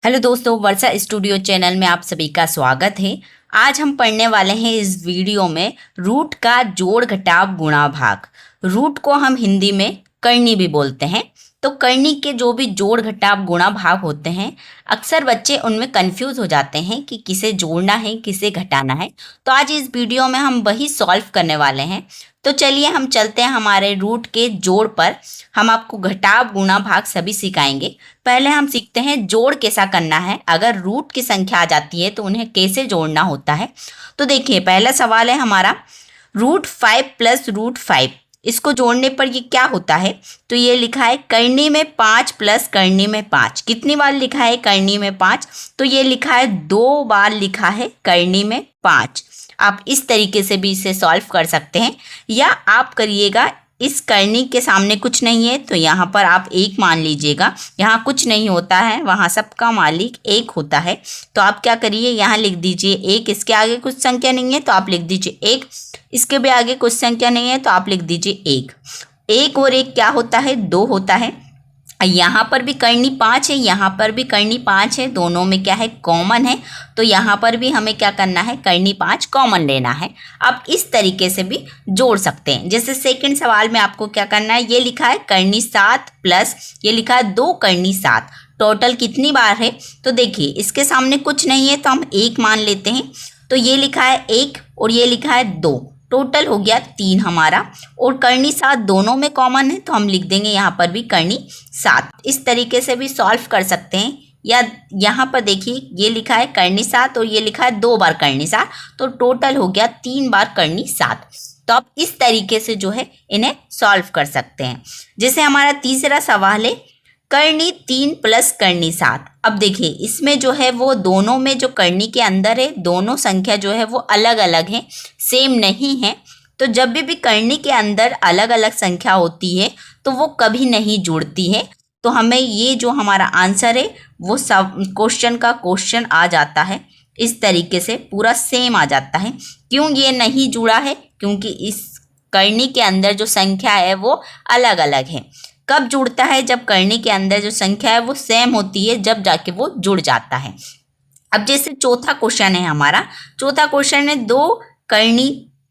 Hello दोस्तों, वर्षा studio channel में आप सभी का स्वागत है। आज हम पढ़ने वाले हैं इस वीडियो में रूट का जोड़ घटाव गुणा भाग। रूट को हम हिंदी में करनी भी बोलते हैं। तो करनी के जो भी जोड़ घटाव गुणा भाग होते हैं, अक्सर बच्चे उनमें कंफ्यूज हो जाते हैं कि किसे जोड़ना है किसे घटाना है। तो आज इस वीडियो में हम वही सॉल्व करने वाले हैं। तो चलिए हम चलते हैं हमारे रूट के जोड़ पर। हम आपको घटाव गुणा भाग सभी सिखाएंगे। पहले हम सीखते हैं जोड़ कैसा करना है। अगर रूट की संख्या आ जाती है तो उन्हें कैसे जोड़ना होता है। तो देखिए, पहला सवाल है हमारा √5 + √5। इसको जोड़ने पर ये क्या होता है। तो ये लिखा है करनी में 5 + करनी में 5। कितनी बार लिखा है करनी में 5? तो ये लिखा है 2 बार लिखा है करनी में 5। आप इस तरीके से भी इसे सॉल्व कर सकते हैं, या आप करिएगा इस करनी के सामने कुछ नहीं है तो यहाँ पर आप 1 मान लीजिएगा। यहाँ कुछ नहीं होता है, वहाँ सबका मालिक 1 होता है। तो आप क्या करिए, यहाँ लिख दीजिए 1। इसके आगे कुछ संख्या नहीं है तो आप लिख दीजिए 1। इसके भी आगे कुछ संख्या नहीं है तो आप लिख दीजिए 1। 1 और 1 क्या होता है? 2 होता है। यहाँ पर भी करनी 5 है, यहाँ पर भी करनी 5 है। दोनों में क्या है? कॉमन है। तो यहाँ पर भी हमें क्या करना है? करनी 5 कॉमन लेना है। आप इस तरीके से भी जोड़ सकते हैं। जैसे सेकंड सवाल में आपको क्या करना है, ये लिखा है करनी 7 प्लस ये लिखा है 2 करनी 7। टोटल कितनी बार है? तो देखिए, इसके सामने कुछ नहीं है तो हम 1 मान लेते हैं। तो ये लिखा है 1 और ये लिखा है 2। टोटल हो गया 3 हमारा। और करनी 7 दोनों में कॉमन है तो हम लिख देंगे यहाँ पर भी करनी 7। इस तरीके से भी सॉल्व कर सकते हैं। या यहाँ पर देखिए, ये लिखा है करनी 7 और ये लिखा है 2 बार करनी 7। तो टोटल हो गया 3 बार करनी 7। तो आप इस तरीके से जो है इन्हें सॉल्व कर सकते हैं। जैसे हमारा तीसरा सवाल है करनी 3 + करनी 7। अब देखिए, इसमें जो है वो दोनों में जो करनी के अंदर है, दोनों संख्या जो है वो अलग अलग है, सेम नहीं है। तो जब भी करनी के अंदर अलग अलग संख्या होती है तो वो कभी नहीं जुड़ती है। तो हमें ये जो हमारा आंसर है वो सब क्वेश्चन का क्वेश्चन आ जाता है। इस तरीके से पूरा सेम आ जाता है। क्यों ये नहीं जुड़ा है? क्योंकि इस करनी के अंदर जो संख्या है वो अलग अलग है। कब जुड़ता है? जब करनी के अंदर जो संख्या है वो सेम होती है, जब जाके वो जुड़ जाता है। अब जैसे चौथा क्वेश्चन है हमारा। चौथा क्वेश्चन है 2 करनी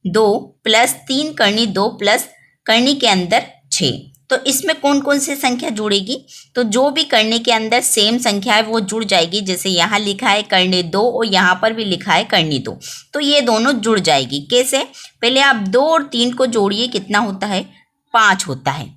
2 + 3 करनी 2 + करनी के अंदर 6। तो इसमें कौन कौन सी संख्या जुड़ेगी? तो जो भी करनी के अंदर सेम संख्या है वो जुड़ जाएगी। जैसे यहाँ लिखा है करनी 2 और यहाँ पर भी लिखा है करनी 2। तो ये दोनों जुड़ जाएगी। कैसे? पहले आप 2 और 3 को जोड़िए, कितना होता है? 5 होता है।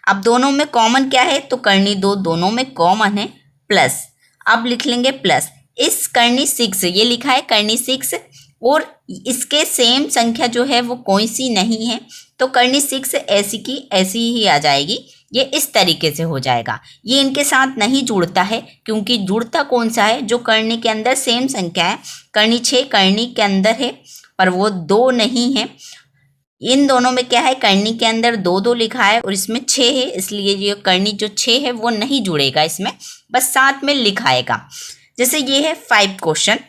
अब दोनों में कॉमन क्या है? तो करनी 2 दोनों में कॉमन है, प्लस अब लिख लेंगे प्लस इस करनी 6, ये लिखा है करनी 6 और इसके सेम संख्या जो है वो कोई सी नहीं है। तो करनी 6 ऐसी की ऐसी ही आ जाएगी। ये इस तरीके से हो जाएगा। ये इनके साथ नहीं जुड़ता है, क्योंकि जुड़ता कौन सा है? जो करनी के अंदर सेम संख्या है। करनी 6 करनी के अंदर है पर वो 2 नहीं है। इन दोनों में क्या है? करनी के अंदर 2 2 लिखा है और इसमें 6 है, इसलिए ये करनी जो 6 है वो नहीं जुड़ेगा इसमें, बस साथ में लिखाएगा। जैसे ये है 5 क्वेश्चन।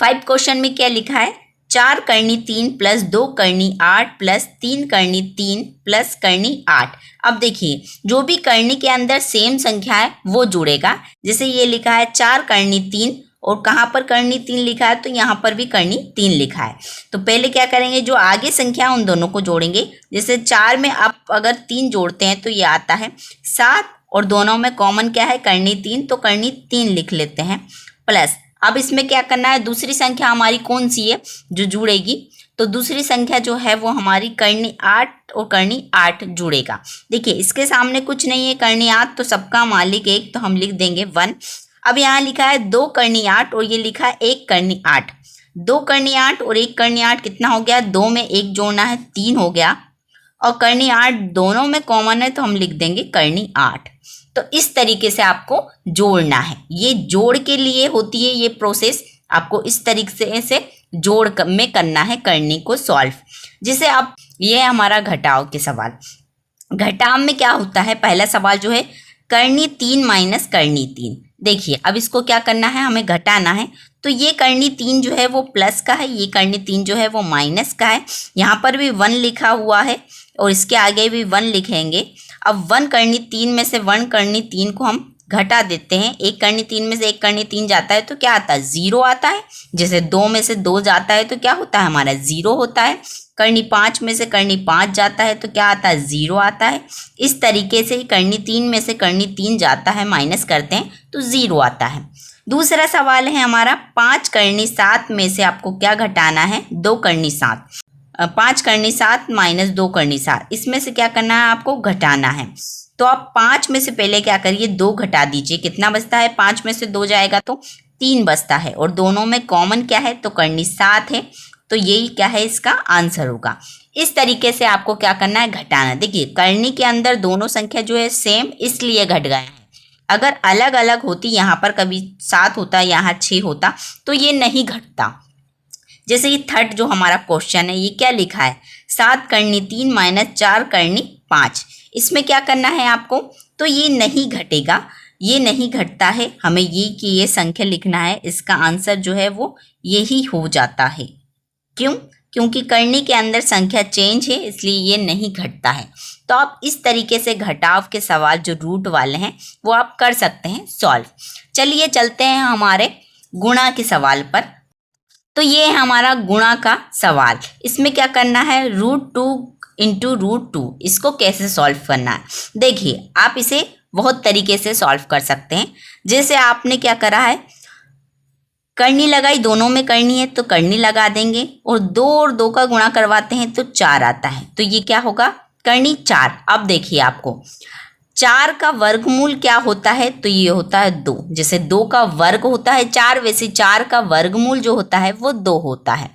5 क्वेश्चन में क्या लिखा है? 4 करनी 3 + 2 करनी 8 + 3 करनी 3 + करनी 8। अब देखिए, जो भी करनी के अंदर सेम संख्या है वो जुड़ेगा। जैसे ये लिखा है 4 करनी 3 और कहाँ पर करनी 3 लिखा है? तो यहाँ पर भी करनी 3 लिखा है। तो पहले क्या करेंगे, जो आगे संख्या है उन दोनों को जोड़ेंगे। जैसे 4 में आप अगर 3 जोड़ते हैं तो ये आता है 7 और दोनों में कॉमन क्या है? करनी 3, तो करनी 3 लिख लेते हैं, प्लस अब इसमें क्या करना है? दूसरी संख्या हमारी कौन सी है जो जुड़ेगी? तो दूसरी संख्या जो है वो हमारी करनी 8 और करनी 8 जुड़ेगा। देखिए, इसके सामने कुछ नहीं है, करनी 8 तो सबका मालिक 1, तो हम लिख देंगे 1। अब यहाँ लिखा है 2 करनी 8 और ये लिखा है 1 करनी 8। 2 करनी 8 और 1 करनी 8 कितना हो गया? 2 में 1 जोड़ना है, 3 हो गया। और करनी 8 दोनों में कॉमन है तो हम लिख देंगे करनी 8। तो इस तरीके से आपको जोड़ना है। ये जोड़ के लिए होती है ये प्रोसेस। आपको इस तरीके से जोड़ में करना है करनी को सॉल्व। जैसे अब ये है हमारा घटाव के सवाल। घटाव में क्या होता है? पहला सवाल जो है करनी 3 - करनी 3। देखिए, अब इसको क्या करना है? हमें घटाना है। तो ये करनी 3 जो है वो प्लस का है, ये करनी 3 जो है वो माइनस का है। यहाँ पर भी 1 लिखा हुआ है और इसके आगे भी 1 लिखेंगे। अब 1 करनी 3 में से 1 करनी 3 को हम घटा देते हैं, एक करनी 3 में से एक करनी 3 जाता है तो क्या आता है, 0 आता है। जैसे 2 में से 2 जाता है तो क्या होता है हमारा, 0 होता है। करनी 5 में से करनी 5 जाता है तो क्या आता है, 0 आता है। इस तरीके से करनी 3 में से करनी 3 जाता है, माइनस करते हैं तो 0 आता है। दूसरा सवाल है हमारा 5 करनी 7 में से आपको क्या घटाना है, 2 करनी 7। 5 करनी 7 माइनस 2 करनी 7, इसमें से क्या करना है, आपको घटाना है। तो आप 5 में से पहले क्या करिए, 2 घटा दीजिए। कितना बचता है, 5 में से 2 जाएगा तो 3 बचता है, और दोनों में कॉमन क्या है, तो करनी 7 है। तो यही क्या है, इसका आंसर होगा। इस तरीके से आपको क्या करना है, घटाना। देखिए करनी के अंदर दोनों संख्या जो है सेम, इसलिए घट गया है। अगर अलग अलग होती, यहाँ पर कभी 7 होता, यहाँ 6 होता, तो ये नहीं घटता। जैसे ये थर्ड जो हमारा क्वेश्चन है, ये क्या लिखा है, 7 करनी 3 माइनस 4 करनी 5। इसमें क्या करना है आपको, तो ये नहीं घटेगा, ये नहीं घटता है। हमें ये कि ये संख्या लिखना है, इसका आंसर जो है वो यही हो जाता है। क्यों, क्योंकि करनी के अंदर संख्या चेंज है, इसलिए ये नहीं घटता है। तो आप इस तरीके से घटाव के सवाल जो रूट वाले हैं वो आप कर सकते हैं सॉल्व। चलिए चलते हैं हमारे गुणा के सवाल पर। तो ये है हमारा गुणा का सवाल। इसमें क्या करना है, √2 इंटू √2, इसको कैसे सॉल्व करना है। देखिए आप इसे बहुत तरीके से सॉल्व कर सकते हैं। जैसे आपने क्या करा है, करनी लगाई, दोनों में करनी है तो करनी लगा देंगे, और 2 और 2 का गुणा करवाते हैं तो 4 आता है। तो ये क्या होगा, करनी 4। अब देखिए आपको 4 का वर्गमूल क्या होता है, तो ये होता है 2। जैसे 2 का वर्ग होता है 4, वैसे 4 का वर्गमूल जो होता है वो 2 होता है।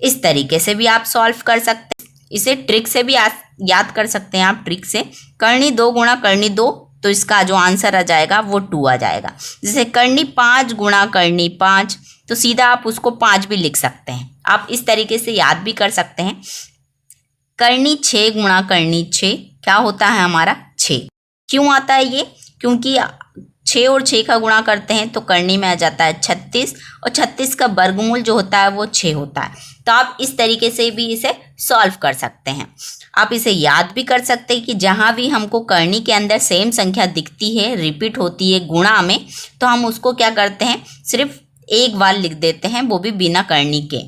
इस तरीके से भी आप सॉल्व कर सकते हैं। इसे ट्रिक से भी याद कर सकते हैं आप, ट्रिक से। करनी 2 गुणा करनी 2, तो इसका जो आंसर आ जाएगा वो 2 आ जाएगा। जैसे करनी 5 गुणा करनी 5, तो सीधा आप उसको 5 भी लिख सकते हैं। आप इस तरीके से याद भी कर सकते हैं। करनी 6 गुणा करनी 6, क्या होता है हमारा 6। क्यों आता है ये, क्योंकि 6 और 6 का गुणा करते हैं तो करनी में आ जाता है 36, और 36 का वर्गमूल जो होता है वो 6 होता है। तो आप इस तरीके से भी इसे सॉल्व कर सकते हैं। आप इसे याद भी कर सकते हैं कि जहाँ भी हमको करनी के अंदर सेम संख्या दिखती है, रिपीट होती है गुणा में, तो हम उसको क्या करते हैं, सिर्फ एक बार लिख देते हैं, वो भी बिना करनी के।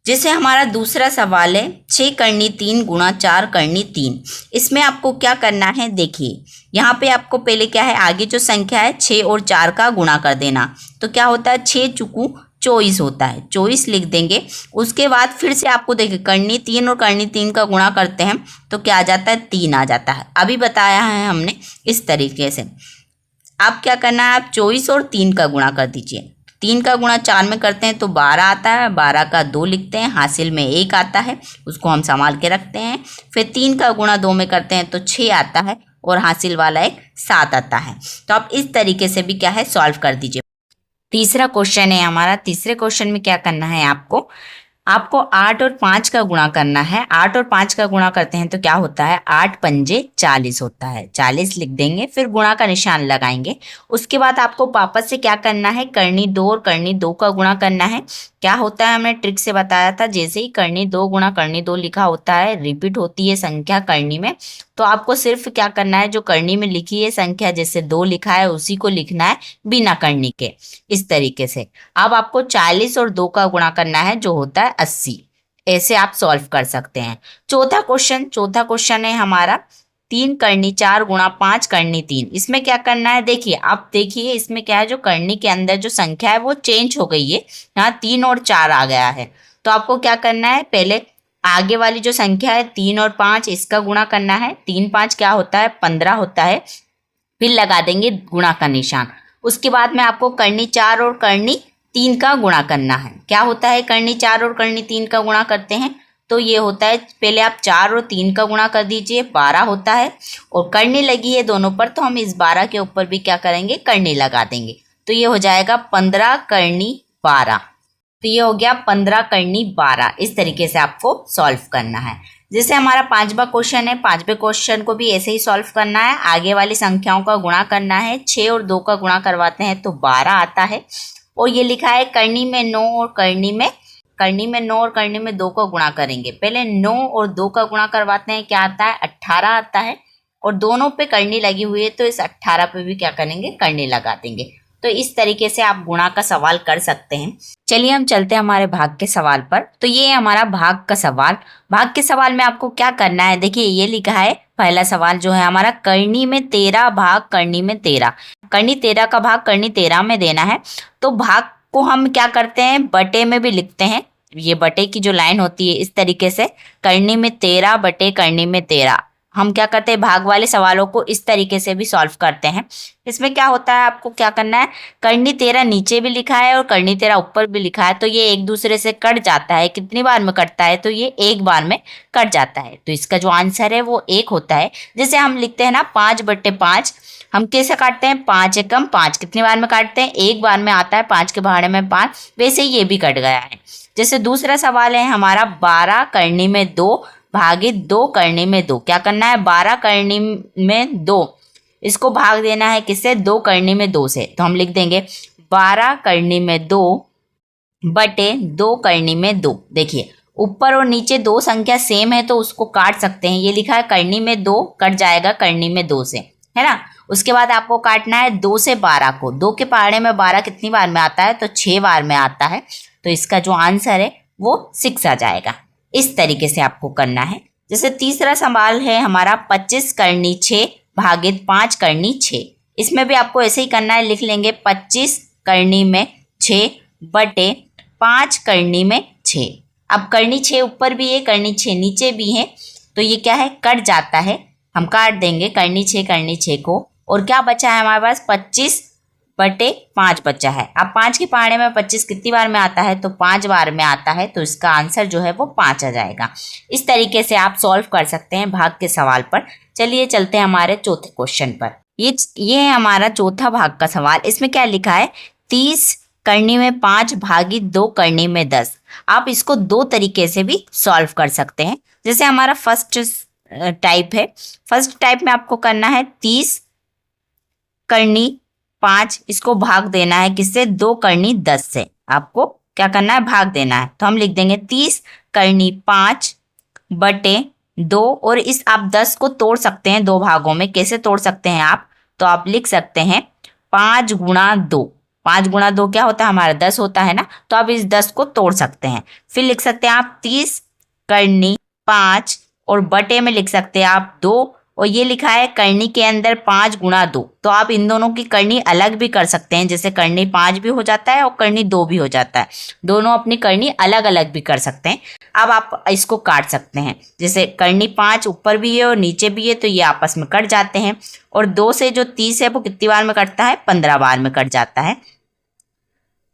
जैसे हमारा दूसरा सवाल है 6 करनी 3 गुणा 4 करनी 3। इसमें आपको क्या करना है, देखिए यहाँ पे आपको पहले क्या है, आगे जो संख्या है 6 और 4 का गुणा कर देना। तो क्या होता है, 6 चुकू 24 होता है, 24 लिख देंगे। उसके बाद फिर से आपको देखिए करनी 3 और करनी 3 का गुणा करते हैं तो क्या आ जाता है, 3 आ जाता है। अभी बताया है हमने इस तरीके से। आप क्या करना है, आप 24 और 3 का गुणा कर दीजिए। 3 का गुणा 4 में करते हैं तो 12 आता है, 12 का 2 लिखते हैं, हासिल में 1 आता है, उसको हम संभाल के रखते हैं। फिर 3 का गुणा 2 में करते हैं तो 6 आता है, और हासिल वाला एक 7 आता है। तो आप इस तरीके से भी क्या है, सॉल्व कर दीजिए। तीसरा क्वेश्चन है हमारा। तीसरे क्वेश्चन में क्या करना है, आपको 8 और 5 का गुणा करना है। 8 और 5 का गुणा करते हैं तो क्या होता है, 8 पंजे 40 होता है, 40 लिख देंगे, फिर गुणा का निशान लगाएंगे। उसके बाद आपको वापस से क्या करना है, करनी 2 और करनी 2 का गुणा करना है। क्या होता है, हमने ट्रिक से बताया था, जैसे ही करनी 2 गुणा करनी 2 लिखा होता है, रिपीट होती है संख्या करनी में, तो आपको सिर्फ क्या करना है, जो करनी में लिखी है संख्या, जैसे 2 लिखा है उसी को लिखना है बिना करनी के, इस तरीके से। अब आपको 40 और 2 का गुणा करना है, जो होता है 80। ऐसे आप सॉल्व कर सकते हैं। चौथा क्वेश्चन है हमारा 3 करनी 4 गुणा 5 करनी 3। इसमें क्या करना है, देखिए आप देखिए इसमें क्या है, जो करनी के अंदर जो संख्या है वो चेंज हो गई है। यहाँ 3 और 4 आ गया है। तो आपको क्या करना है, पहले आगे वाली जो संख्या है 3 और 5, इसका गुणा करना है। 3 5 क्या होता है, 15 होता है, फिर लगा देंगे गुणा का निशान। उसके बाद में आपको करनी 4 और करनी 3 का गुणा करना है। क्या होता है, करनी 4 और करनी 3 का गुणा करते हैं तो ये होता है, पहले आप 4 और 3 का गुणा कर दीजिए, 12 होता है, और करनी लगी है दोनों पर, तो हम इस 12 के ऊपर भी क्या करेंगे, करनी लगा देंगे। तो ये हो जाएगा 15 करनी 12। तो ये हो गया 15 करनी 12। इस तरीके से आपको सॉल्व करना है। जैसे हमारा 5वां क्वेश्चन है, 5वें क्वेश्चन को भी ऐसे ही सॉल्व करना है। आगे वाली संख्याओं का गुणा करना है। 6 और 2 का गुणा करवाते हैं तो 12 आता है, और ये लिखा है करनी में 9 और करनी में 2 का गुणा करेंगे। पहले 9 और 2 का गुणा करवाते हैं, क्या आता है, 18 आता है, और दोनों पे करनी लगी हुई है, तो इस 18 पे भी क्या करेंगे, करनी लगा देंगे। तो इस तरीके से आप गुणा का सवाल कर सकते हैं। चलिए हम चलते हैं हमारे भाग के सवाल पर। तो ये है हमारा भाग का सवाल। भाग के सवाल में आपको क्या करना है, देखिए ये लिखा है पहला सवाल जो है हमारा, करनी में 13 भाग करनी में 13, करनी 13 का भाग करनी 13 में देना है। तो भाग को हम क्या करते हैं, बटे में भी लिखते हैं। ये बटे की जो लाइन होती है इस तरीके से, करनी में 13 बटे करनी में 13। हम क्या करते हैं, भाग वाले सवालों को इस तरीके से भी सॉल्व करते हैं। इसमें क्या होता है, आपको क्या करना है, करनी 13 नीचे भी लिखा है और करनी 13 ऊपर भी लिखा है, तो ये एक दूसरे से कट जाता है। कितनी बार में कटता है, तो ये एक बार में कट जाता है। तो इसका जो आंसर है वो 1 होता है। जैसे हम लिखते हैं ना 5 बटे 5, हम कैसे काटते हैं, 5 एकम 5, कितनी बार में काटते हैं, एक बार में आता है, 5 के भाड़े में 5, वैसे ही ये भी कट गया है। जैसे दूसरा सवाल है हमारा, 12 करनी में 2 भागित 2 करनी में 2। क्या करना है, 12 करनी में 2, इसको भाग देना है किससे, 2 करनी में 2 से। तो हम लिख देंगे 12 करनी में 2 बटे 2 करनी में 2। देखिए ऊपर और नीचे दो संख्या सेम है तो उसको काट सकते हैं। ये लिखा है करनी में 2, कट जाएगा करनी में 2 से, है ना। उसके बाद आपको काटना है 2 से 12 को। 2 के पहाड़े में 12 कितनी बार में आता है, तो 6 बार में आता है। तो इसका जो आंसर है वो 6 आ जाएगा। इस तरीके से आपको करना है। जैसे तीसरा सवाल है हमारा, 25 करनी 6 भागित 5 करनी 6। इसमें भी आपको ऐसे ही करना है, लिख लेंगे 25 करनी में 6 बटे 5 करनी में 6। अब करनी 6 ऊपर भी है, करनी 6 नीचे भी है, तो ये क्या है, कट जाता है। हम काट देंगे करनी 6 को, और क्या बचा है हमारे पास, 25 बटे 5 बचा है। अब 5 के पहाड़े में 25 कितनी बार में आता है, तो 5 बार में आता है। तो इसका आंसर जो है वो 5 आ जाएगा। इस तरीके से आप सॉल्व कर सकते हैं भाग के सवाल पर। चलिए चलते हैं हमारे चौथे क्वेश्चन पर। ये है हमारा चौथा भाग का सवाल। इसमें क्या लिखा है, 30 करनी में 5 भागित 2 करनी में 10। आप इसको दो तरीके से भी सॉल्व कर सकते हैं। जैसे हमारा फर्स्ट टाइप है, फर्स्ट टाइप में आपको करना है 30 करनी 5, इसको भाग देना है किससे, 2 करनी 10 से। आपको क्या करना है, भाग देना है। तो हम लिख देंगे 30 करनी 5 बटे 2, और इस आप 10 को तोड़ सकते हैं दो भागों में। कैसे तोड़ सकते हैं आप, तो आप लिख सकते हैं 5 गुणा 2। 5 गुणा 2 क्या होता है हमारा, 10 होता है ना। तो आप इस 10 को तोड़ सकते हैं। फिर लिख सकते हैं आप 30 करनी 5, और बटे में लिख सकते हैं आप 2, और ये लिखा है करनी के अंदर 5 गुणा 2। तो आप इन दोनों की करनी अलग भी कर सकते हैं। जैसे करनी 5 भी हो जाता है और करनी 2 भी हो जाता है। दोनों अपनी करनी अलग अलग भी कर सकते हैं। अब आप इसको काट सकते हैं। जैसे करनी 5 ऊपर भी है और नीचे भी है, तो ये आपस में कट जाते हैं। और 2 से जो 30 है वो कितनी बार में कटता है, 15 बार में कट जाता है।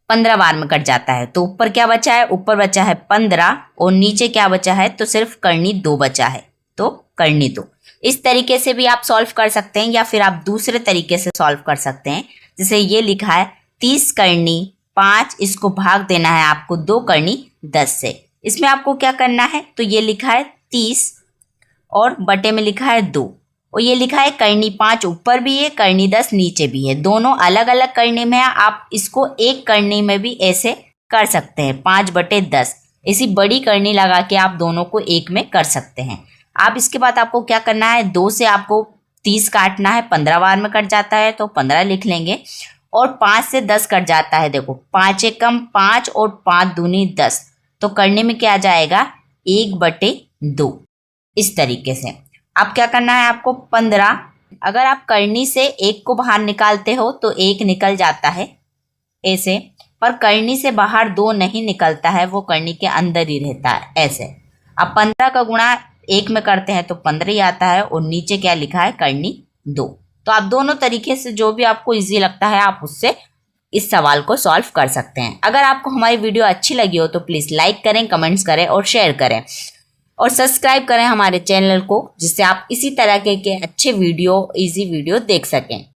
15 बार में कट जाता है। तो ऊपर क्या बचा है, ऊपर बचा है 15, और नीचे क्या बचा है, तो सिर्फ करनी 2 बचा है। तो करनी 2। इस तरीके से भी आप सॉल्व कर सकते हैं, या फिर आप दूसरे तरीके से सॉल्व कर सकते हैं। जैसे ये लिखा है 30 करनी 5, इसको भाग देना है आपको 2 करनी 10 से। इसमें आपको क्या करना है, तो ये लिखा है 30 और बटे में लिखा है 2, और ये लिखा है करनी 5 ऊपर भी है, करनी 10 नीचे भी है। दोनों अलग अलग करनी में है। आप इसको एक करनी में भी ऐसे कर सकते हैं, 5 बटे 10। ऐसी बड़ी करनी लगा के आप दोनों को एक में कर सकते हैं। आप इसके बाद आपको क्या करना है, 2 से आपको 30 काटना है, 15 बार में कट जाता है तो 15 लिख लेंगे। और 5 से 10 कट जाता है, देखो 5 एकम 5 और 5 दूनी 10। तो करने में क्या आ जाएगा, 1 बटे 2। इस तरीके से अब क्या करना है आपको, 15, अगर आप करनी से 1 को बाहर निकालते हो तो 1 निकल जाता है ऐसे, पर करनी से बाहर 2 नहीं निकलता है, वो करनी के अंदर ही रहता है ऐसे। अब 15 का गुणा 1 में करते हैं तो 15 ही आता है, और नीचे क्या लिखा है, करनी 2। तो आप दोनों तरीके से जो भी आपको इजी लगता है आप उससे इस सवाल को सॉल्व कर सकते हैं। अगर आपको हमारी वीडियो अच्छी लगी हो तो प्लीज़ लाइक करें, कमेंट्स करें और शेयर करें, और सब्सक्राइब करें हमारे चैनल को, जिससे आप इसी तरह के अच्छे वीडियो, इजी वीडियो देख सकें।